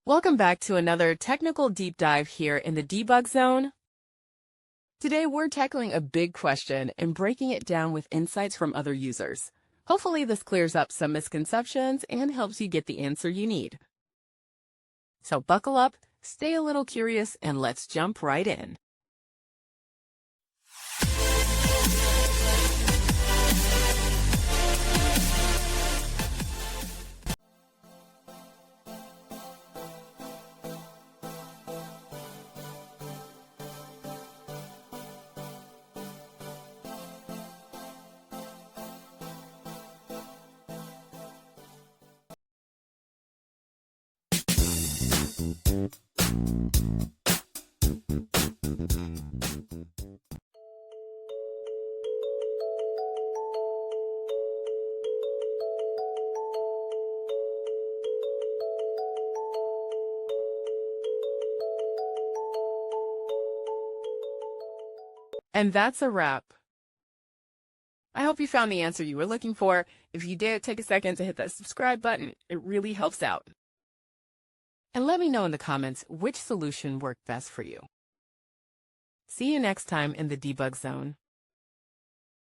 Welcome back to another technical deep dive here in the debug zone. Today we're tackling a big question and breaking it down with insights from other users. Hopefully this clears up some misconceptions and helps you get the answer you need. So buckle up, stay a little curious, and let's jump right in. And that's a wrap. I hope you found the answer you were looking for. If you did, take a second to hit that subscribe button. It really helps out. And let me know in the comments which solution worked best for you. See you next time in the debug zone.